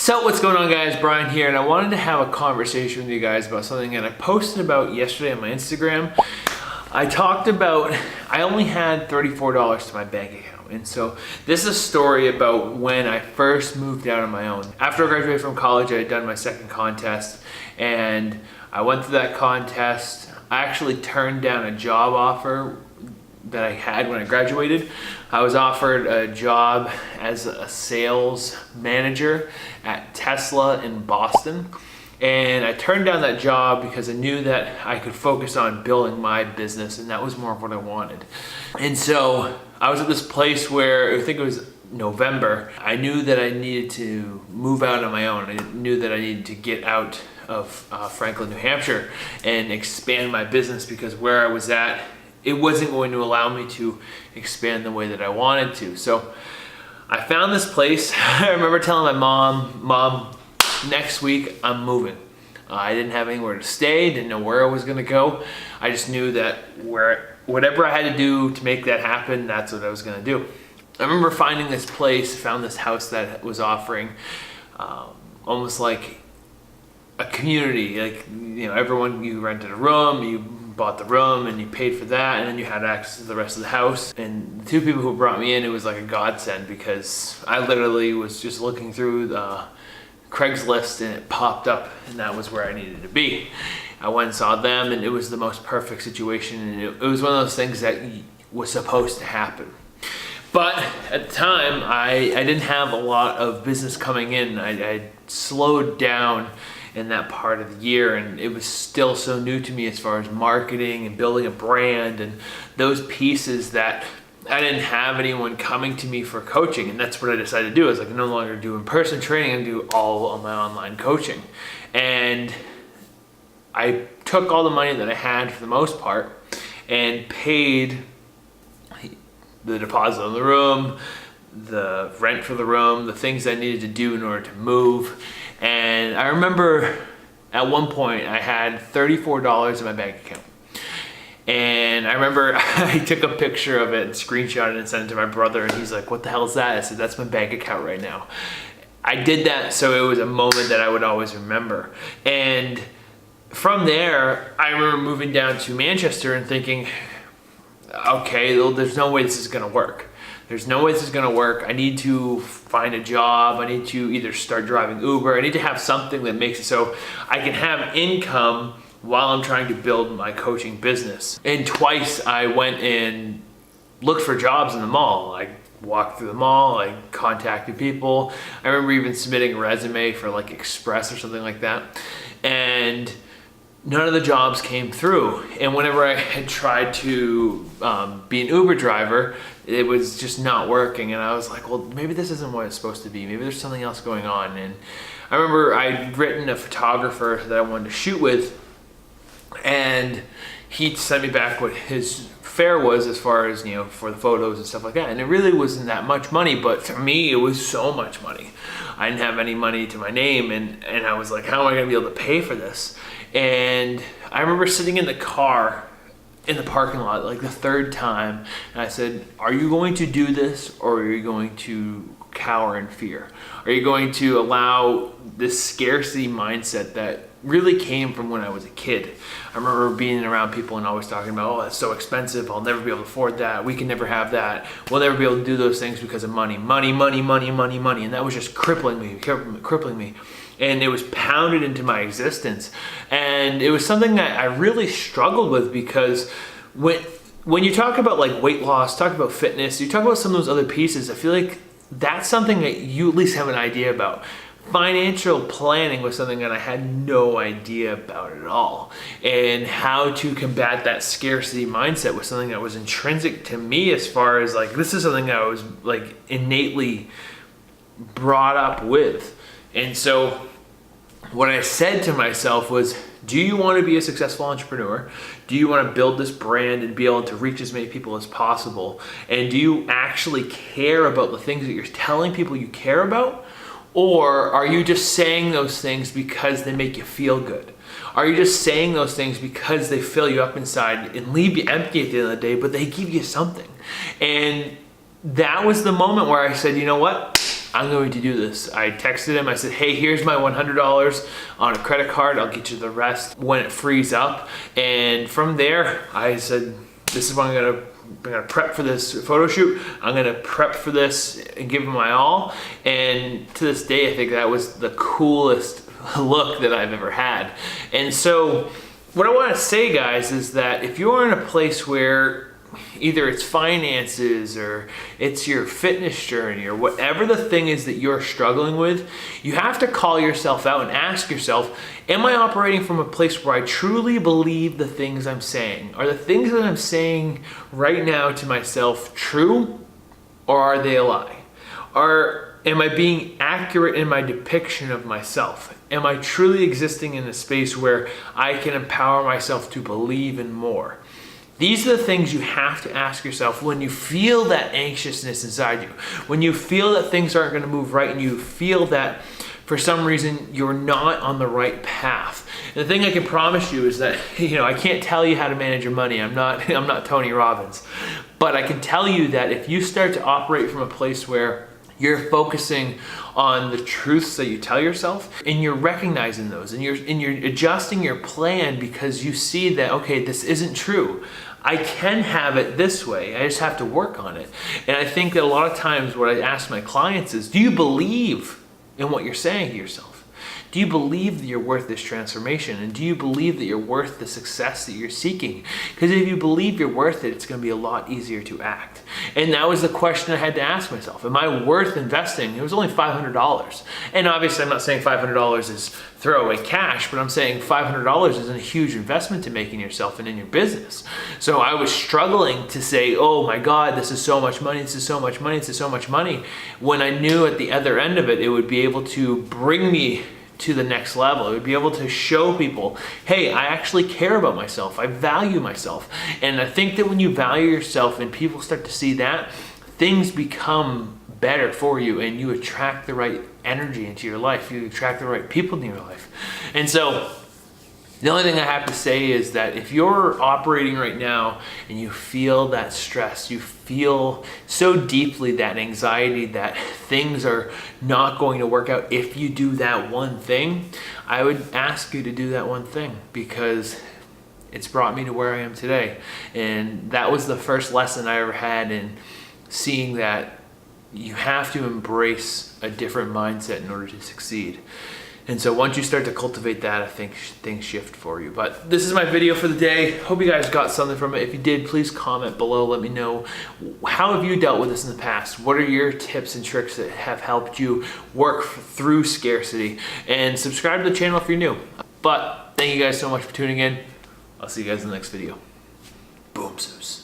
So what's going on, guys? Brian here, and I wanted to have a conversation with you guys about something that I posted about yesterday on my Instagram. I talked about, I only had $34 to my bank account. And so this is a story about when I first moved out on my own. After I graduated from college, I had done my second contest, and I went through that contest. I actually turned down a job offer that I had when I graduated. I was offered a job as a sales manager at Tesla in Boston. And I turned down that job because I knew that I could focus on building my business, and that was more of what I wanted. And so I was at this place where, I think it was November, I knew that I needed to move out on my own. I knew that I needed to get out of Franklin, New Hampshire and expand my business, because where I was at, it wasn't going to allow me to expand the way that I wanted to. So I found this place. I remember telling my mom, next week I'm moving. I didn't have anywhere to stay, didn't know where I was gonna go. I just knew that whatever I had to do to make that happen, that's what I was gonna do. I remember finding this place, found this house that was offering almost like a community. Like, you know, everyone, you rented a room, you bought the room and you paid for that, and then you had access to the rest of the house. And the two people who brought me in, it was like a godsend, because I literally was just looking through the Craigslist and it popped up, and that was where I needed to be. I went and saw them, and it was the most perfect situation, and it was one of those things that was supposed to happen. But at the time, I didn't have a lot of business coming in. I slowed down in that part of the year, and it was still so new to me as far as marketing and building a brand and those pieces, that I didn't have anyone coming to me for coaching. And that's what I decided to do. I was like, no longer do in-person training, and do all of my online coaching. And I took all the money that I had, for the most part, and paid the deposit on the room, the rent for the room, the things I needed to do in order to move. And I remember at one point I had $34 in my bank account. And I remember I took a picture of it and screenshot it and sent it to my brother, and he's like, "What the hell is that?" I said, "That's my bank account right now." I did that so it was a moment that I would always remember. And from there, I remember moving down to Manchester and thinking, okay, there's no way this is gonna work. There's no way this is gonna work. I need to find a job. I need to either start driving Uber. I need to have something that makes it so I can have income while I'm trying to build my coaching business. And twice I went and looked for jobs in the mall. I walked through the mall, I contacted people. I remember even submitting a resume for like Express or something like that. And none of the jobs came through. And whenever I had tried to be an Uber driver, it was just not working. And I was like, well, maybe this isn't what it's supposed to be. Maybe there's something else going on. And I remember I'd written a photographer that I wanted to shoot with, and he sent me back what his fare was, as far as, you know, for the photos and stuff like that. And it really wasn't that much money, but for me, it was so much money. I didn't have any money to my name, and I was like, how am I gonna be able to pay for this? And I remember sitting in the car in the parking lot like the third time, and I said, are you going to do this, or are you going to cower in fear? Are you going to allow this scarcity mindset that really came from when I was a kid? I remember being around people and always talking about, oh, that's so expensive, I'll never be able to afford that, we can never have that, we'll never be able to do those things because of money, money, money, money, money, money. And that was just crippling me. And it was pounded into my existence. And it was something that I really struggled with, because when you talk about like weight loss, talk about fitness, you talk about some of those other pieces, I feel like that's something that you at least have an idea about. Financial planning was something that I had no idea about at all. And how to combat that scarcity mindset was something that was intrinsic to me, as far as like, this is something that I was like innately brought up with. And so what I said to myself was, do you want to be a successful entrepreneur? Do you want to build this brand and be able to reach as many people as possible? And do you actually care about the things that you're telling people you care about? Or are you just saying those things because they make you feel good? Are you just saying those things because they fill you up inside and leave you empty at the end of the day, but they give you something? And that was the moment where I said, you know what? I'm going to do this. I texted him, I said, hey, here's my $100 on a credit card. I'll get you the rest when it frees up. And from there, I said, this is what I'm gonna prep for this photo shoot. I'm gonna prep for this and give it my all. And to this day, I think that was the coolest look that I've ever had. And so what I wanna say, guys, is that if you're in a place where either it's finances or it's your fitness journey or whatever the thing is that you're struggling with, you have to call yourself out and ask yourself, am I operating from a place where I truly believe the things I'm saying? Are the things that I'm saying right now to myself true, or are they a lie? Am I being accurate in my depiction of myself? Am I truly existing in a space where I can empower myself to believe in more? These are the things you have to ask yourself when you feel that anxiousness inside you, when you feel that things aren't going to move right and you feel that for some reason you're not on the right path. And the thing I can promise you is that, I can't tell you how to manage your money. I'm not Tony Robbins. But I can tell you that if you start to operate from a place where you're focusing on the truths that you tell yourself and you're recognizing those and you're adjusting your plan because you see that, okay, this isn't true. I can have it this way. I just have to work on it. And I think that a lot of times what I ask my clients is, do you believe in what you're saying to yourself? Do you believe that you're worth this transformation? And do you believe that you're worth the success that you're seeking? Because if you believe you're worth it, it's going to be a lot easier to act. And that was the question I had to ask myself. Am I worth investing? It was only $500. And obviously I'm not saying $500 is throwaway cash, but I'm saying $500 is a huge investment to make in yourself and in your business. So I was struggling to say, oh my God, this is so much money, this is so much money, this is so much money, when I knew at the other end of it, it would be able to bring me to the next level. It would be able to show people, hey, I actually care about myself. I value myself. And I think that when you value yourself and people start to see that, things become better for you and you attract the right energy into your life. You attract the right people in your life. And so the only thing I have to say is that if you're operating right now and you feel that stress, you feel so deeply that anxiety that things are not going to work out if you do that one thing, I would ask you to do that one thing, because it's brought me to where I am today. And that was the first lesson I ever had in seeing that you have to embrace a different mindset in order to succeed. And so once you start to cultivate that, I think things shift for you. But this is my video for the day. Hope you guys got something from it. If you did, please comment below. Let me know, how have you dealt with this in the past? What are your tips and tricks that have helped you work through scarcity? And subscribe to the channel if you're new. But thank you guys so much for tuning in. I'll see you guys in the next video. Boom, Zeus.